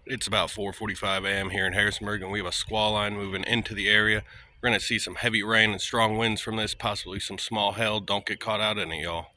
It's about 4:45 a.m. here in Harrisonburg, and we have a squall line moving into the area. We're going to see some heavy rain and strong winds from this, possibly some small hail. Don't get caught out in it, y'all.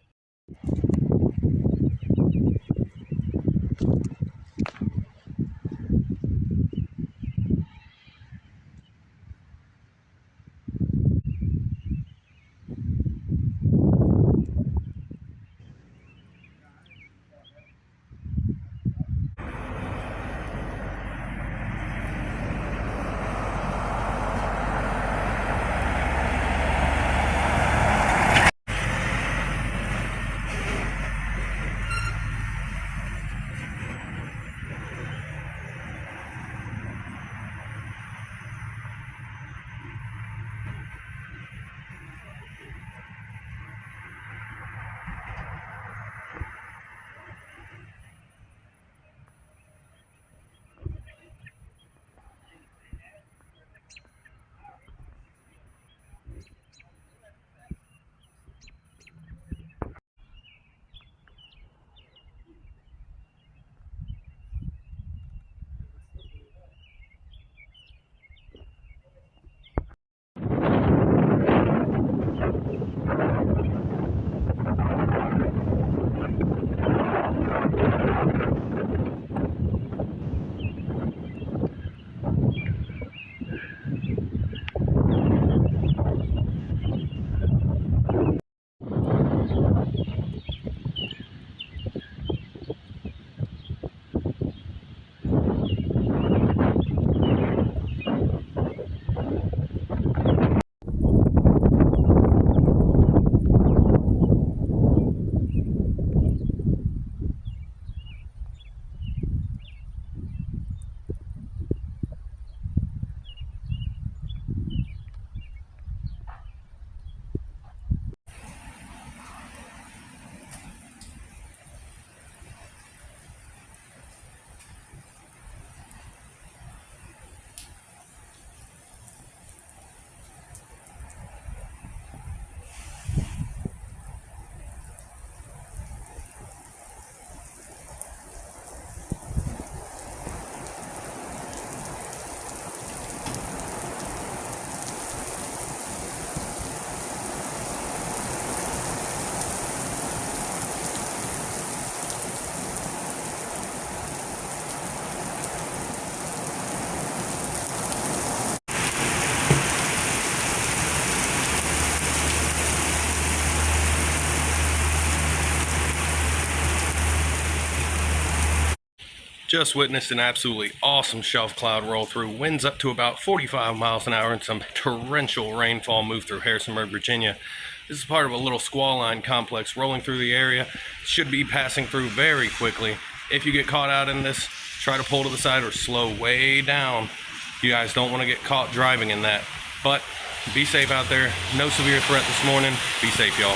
Just witnessed an absolutely awesome shelf cloud roll through. Winds up to about 45 miles an hour and some torrential rainfall move through Harrisonburg, Virginia. This is part of a little squall line complex rolling through the area. Should be passing through very quickly. If you get caught out in this, try to pull to the side or slow way down. You guys don't want to get caught driving in that. But be safe out there. No severe threat this morning. Be safe, y'all.